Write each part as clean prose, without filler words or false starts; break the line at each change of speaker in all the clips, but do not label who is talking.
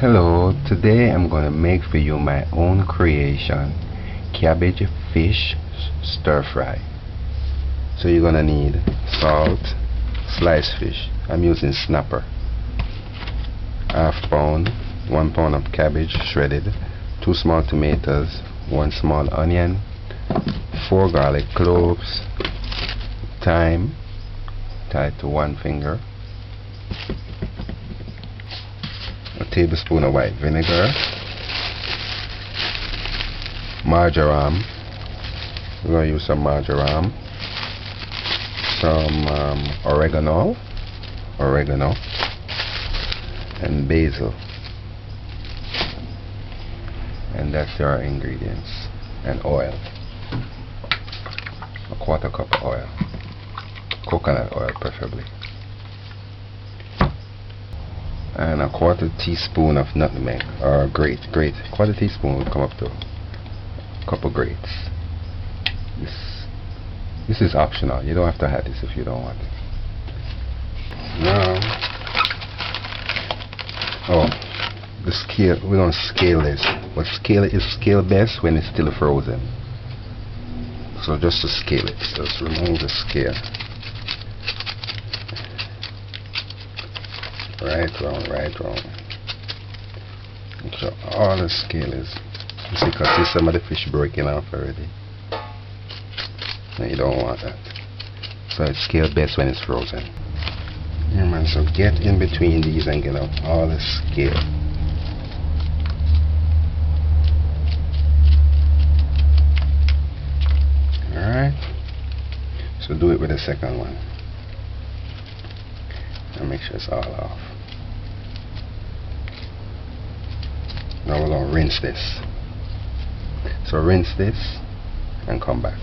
Hello, today I'm going to make for you my own creation, cabbage fish stir fry. So you're going to need salt, sliced fish, I'm using snapper, half pound, 1 pound of cabbage shredded, 2 small tomatoes, 1 small onion, 4 garlic cloves, thyme tied to 1 finger, a tablespoon of white vinegar, marjoram, we're going to use some marjoram, some oregano, and basil, and that's our ingredients, and oil, a 1/4 cup of oil, coconut oil preferably, and a 1/4 teaspoon of nutmeg, or grate, 1/4 teaspoon will come up to a couple grates. This is optional, you don't have to add this if you don't want it. Now, the scale, we're going to scale this, but scale it is scale best when it's still frozen. So just to scale it, just remove the scale. Right round. So all the scale is, you see, because see some of the fish breaking off already. And you don't want that. So it's scale best when it's frozen. Yeah, man, so get in between these and get out all the scale. Alright. So do it with the second one. And make sure it's all off. Now we're going to rinse this. So rinse this and come back.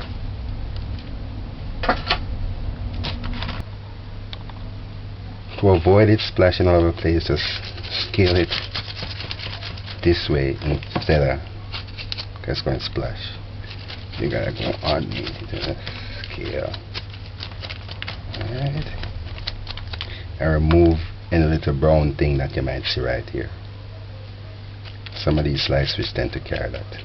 To avoid it splashing all over the place, just scale it this way instead of, because it's going to splash. You gotta go underneath the scale. Alright. And remove any little brown thing that you might see right here. Some of these sliced fish tend to carry that.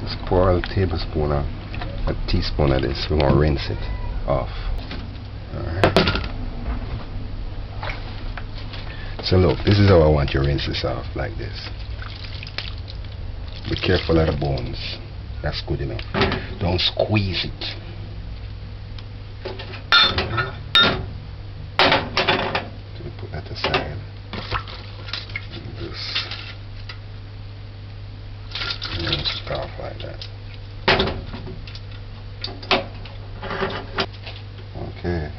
Just pour a tablespoon or a teaspoon of this. We're going to rinse it off. Alright. So look, this is how I want you to rinse this off, like this. Be careful of the bones. That's good enough. Don't squeeze it. So we put that aside. Just rinse it off like that. Okay.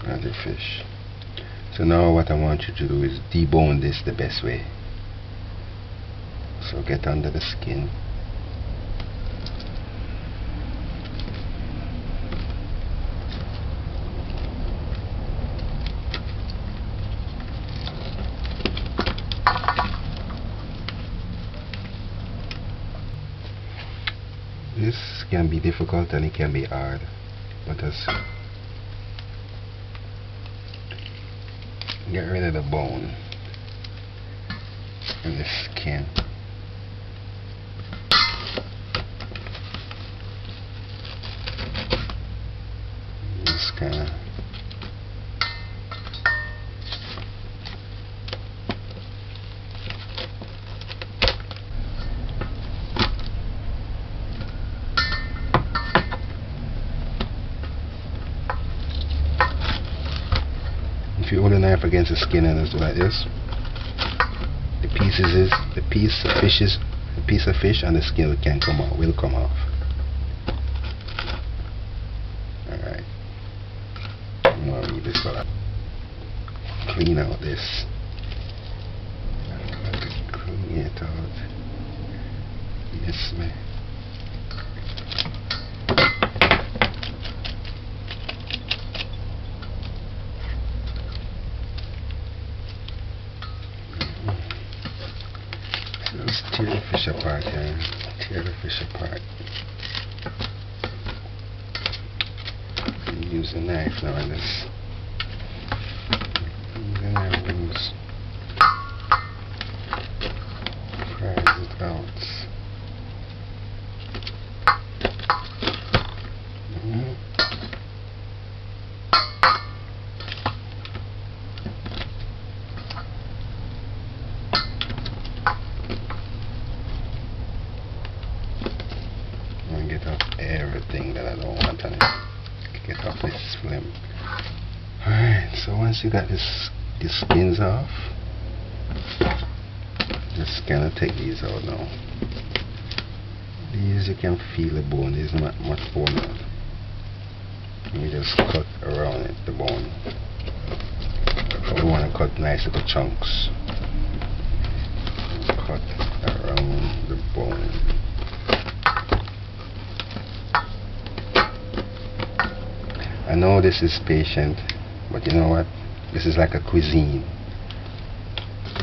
And the fish. So now what I want you to do is debone this the best way. So get under the skin. This can be difficult and it can be hard, but just get rid of the bone and the skin. Just kind of if you hold the knife against the skin and just do like this, the piece of fish and the skin will come off. Alright. I'm gonna leave this for clean out this. Clean it out. Yes, man. fish apart. Use a knife now on this. Then I use fries it out. And get off everything that I don't want on it. Get off this film. Alright, so once you got this skins off, just gonna take these out now. These you can feel the bone, there's not much bone on. You just cut around it, the bone. We want to cut nice little chunks. Cut around the bone. I know this is patient, but you know what? This is like a cuisine.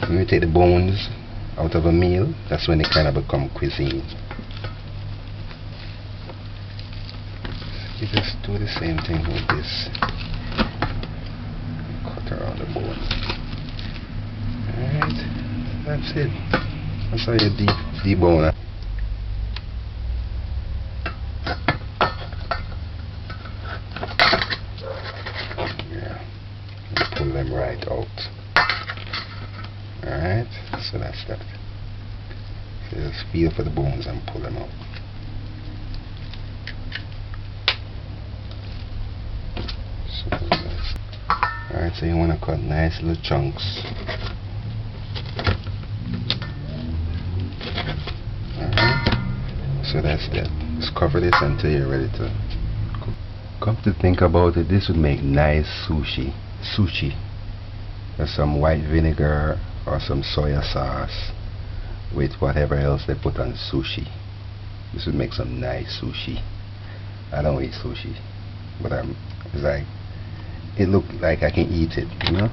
When you take the bones out of a meal, that's when they kind of become cuisine. You just do the same thing with this. Cut around the bone. Alright, that's it. That's how you debone it. Pull them right out. Alright, so that's that. So just feel for the bones and pull them out. Alright, so you want to cut nice little chunks. Alright, so that's that. Just cover this until you're ready to cook. Come to think about it, this would make nice sushi. There's some white vinegar or some soya sauce with whatever else they put on sushi. This would make some nice sushi. I don't eat sushi, but it's like, it looked like I can eat it, you know.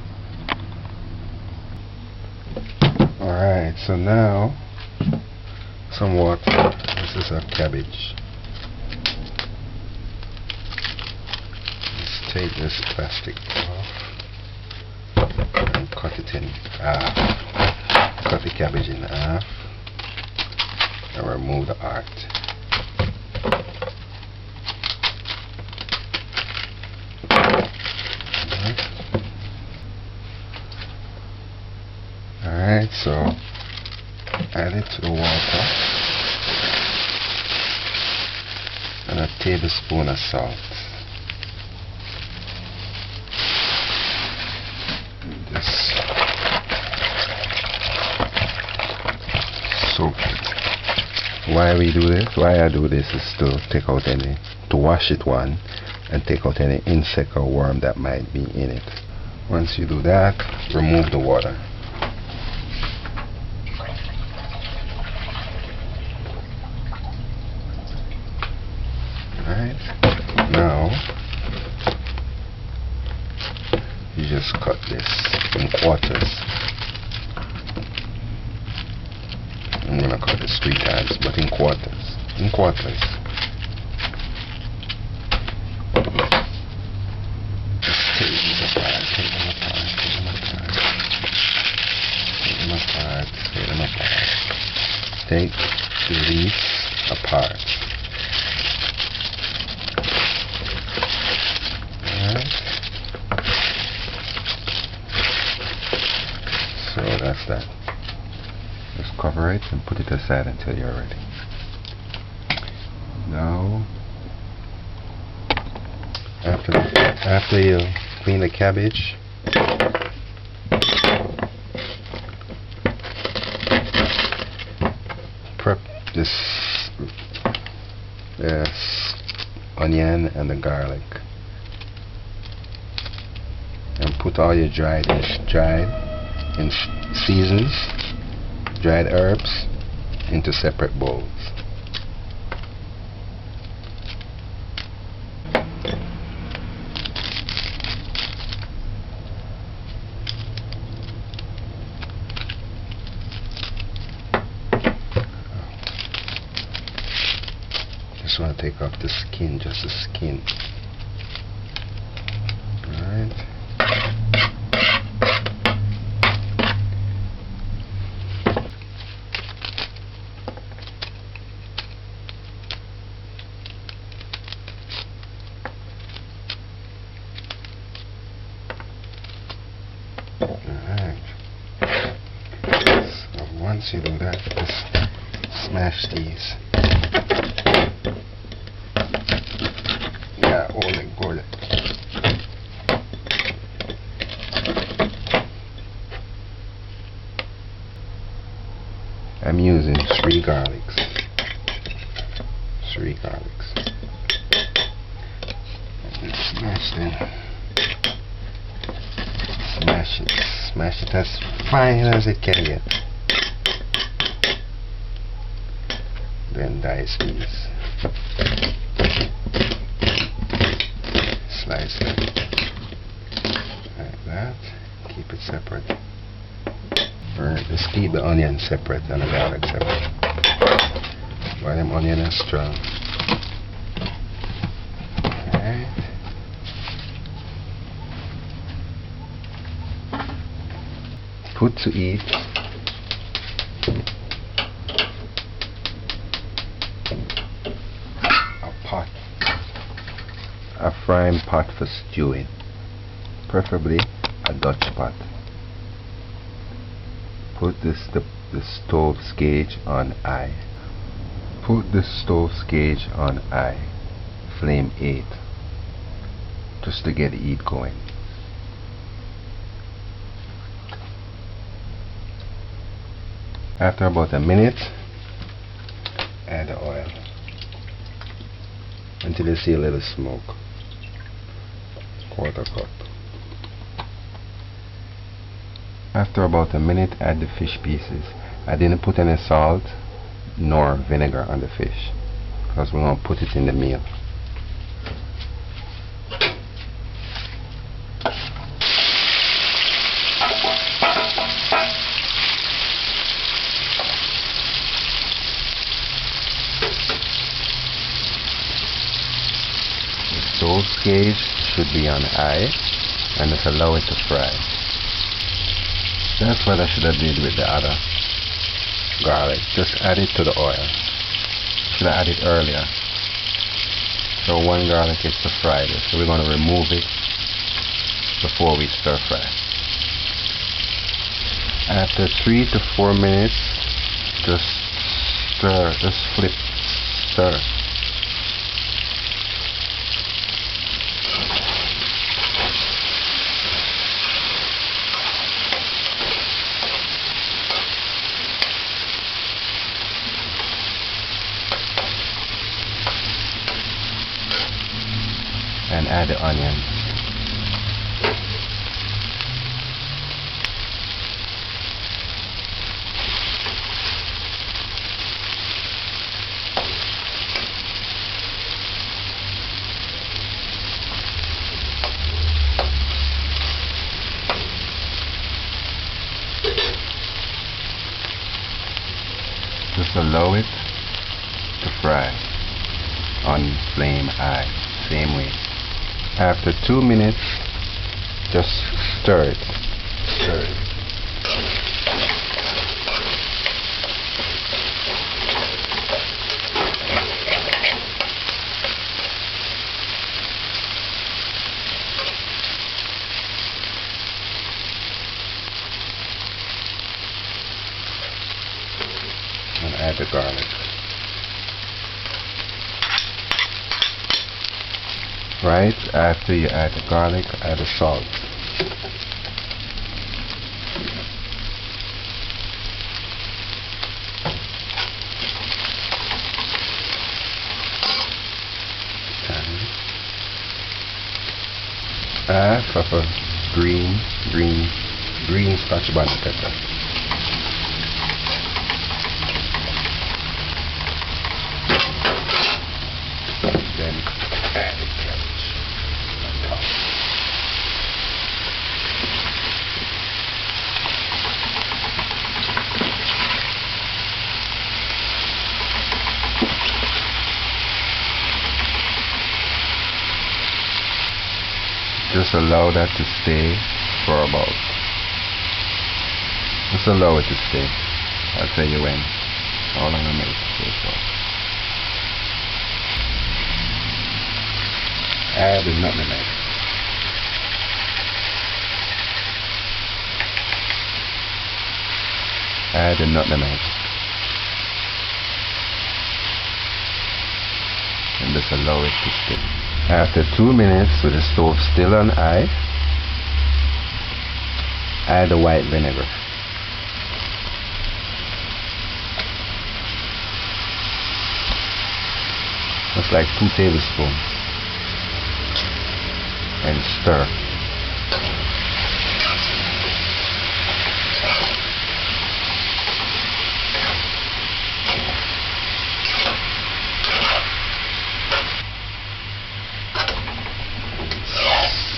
Alright, so now some water. This is a cabbage. Let's take this plastic off and cut it in half. Cut the cabbage in half and remove the heart. Alright, so add it to the water and a tablespoon of salt. Just soak it. Why we do this? Why I do this is to take out to wash it and take out any insect or worm that might be in it. Once you do that, remove the water. Alright, now you just cut this in quarters. I'm gonna cut this 3 times, but in quarters. Just take these apart, take them apart. Take the leaves apart. So that's that. Just cover it and put it aside until you're ready. Now, after you clean the cabbage, prep this onion and the garlic, and put all your dried seasons, dried herbs into separate bowls. Just want to take off the skin, just the skin. Alright. Alright. So once you do that, just smash these. Yeah, hold it good. I'm using 3 garlics. 3 garlics. And smash them. Smash it as fine as it can get. Then dice these. Slice them like that. Keep it separate. Just keep the onion separate and the garlic separate. While them onion is strong. Alright. Put to eat. A pot. A frying pot for stewing. Preferably a Dutch pot. Put the stove's gauge on high. Put the stove's gauge on high. Flame 8. Just to get the heat going. After about a minute, add the oil until you see a little smoke. 1/4 cup. After about a minute, add the fish pieces. I didn't put any salt nor vinegar on the fish because we're going to put it in the meal. The stove gauge should be on high and just allow it to fry. That's what I should have did with the other garlic. Just add it to the oil. Should have added earlier. So 1 garlic is to fry this. So we're going to remove it before we stir fry. After 3 to 4 minutes, just stir, just flip, stir. And add the onion. Just allow it to fry on flame high, same way. After 2 minutes, just stir it. Stir it. And add the garlic. Right after you add the garlic, add the salt. Half of a green Scotch bonnet pepper. Then add the cabbage on top. Just allow that to stay for about, just allow it to stay. I'll tell you when, how long I'm going to stay for. Add the nutmeg. Add the nutmeg. And just allow it to stay. After 2 minutes with the stove still on high, add the white vinegar. Just like 2 tablespoons. And stir.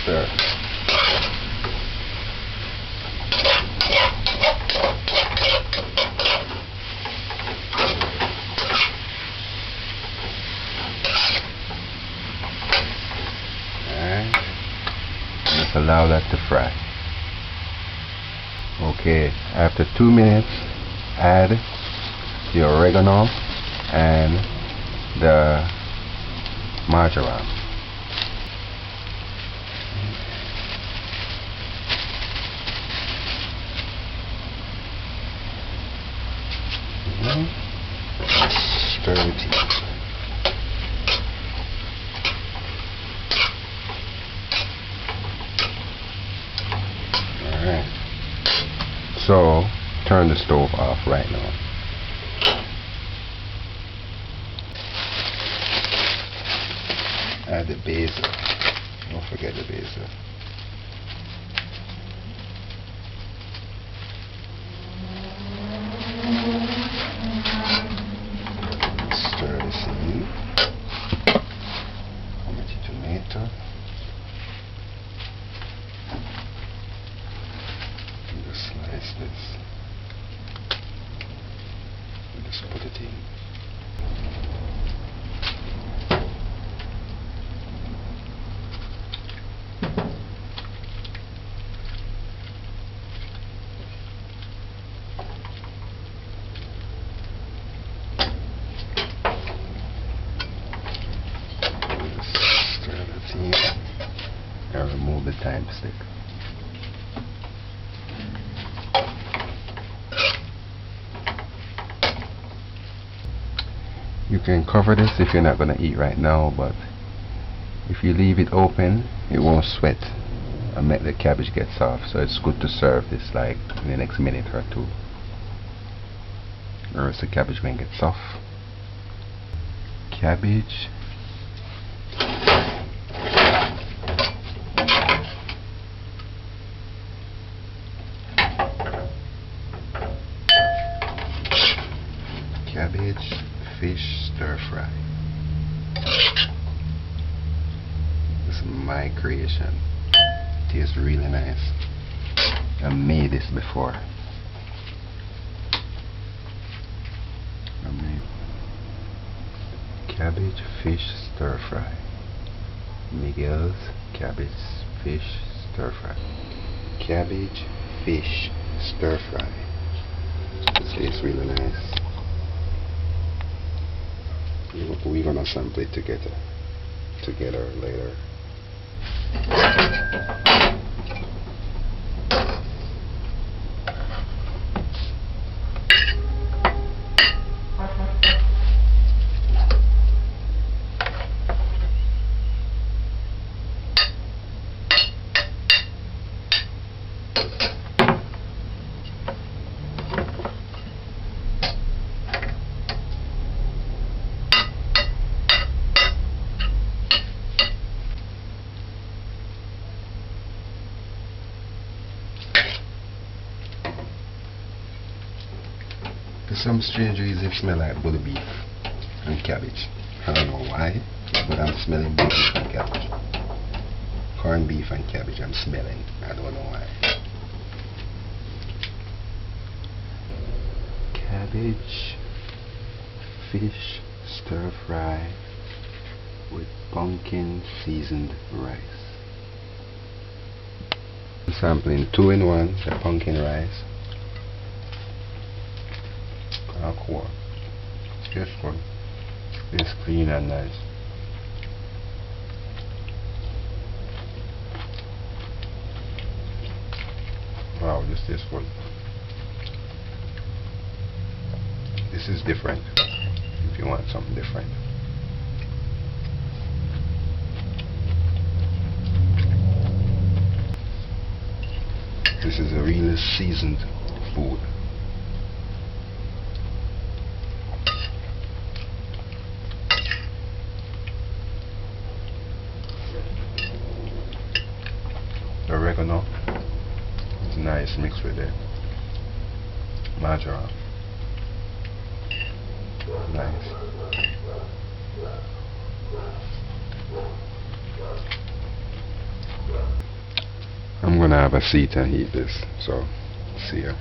Stir. Just allow that to fry. Okay, after 2 minutes, add the oregano and the marjoram. Stir it. Alright. So turn the stove off right now. Add the basil. Don't forget the basil. Stir this in. With the tomato. And just slice this. And just put it in. And remove the thyme stick. You can cover this if you're not going to eat right now, but if you leave it open, it won't sweat and make the cabbage get soft. So it's good to serve this like in the next minute or two, or else the cabbage won't get soft. Cabbage. Cabbage fish stir fry. This is my creation. Tastes really nice. I made this before. Cabbage fish stir fry. Miguel's cabbage fish stir fry. Cabbage fish stir fry. This tastes really nice. We're gonna sample it together later. For some strange reason, it smells like butter beef and cabbage. I don't know why, but I'm smelling butter beef and cabbage. Corned beef and cabbage I'm smelling. I don't know why. Cabbage fish stir fry with pumpkin seasoned rice. sampling 2-in-1, the pumpkin rice. Aqua. This one is clean and nice. Wow, just this one. This is different. If you want something different. This is a really seasoned food. The oregano is nice mixed with the marjoram. Nice. I'm gonna have a seat and eat this, so see ya.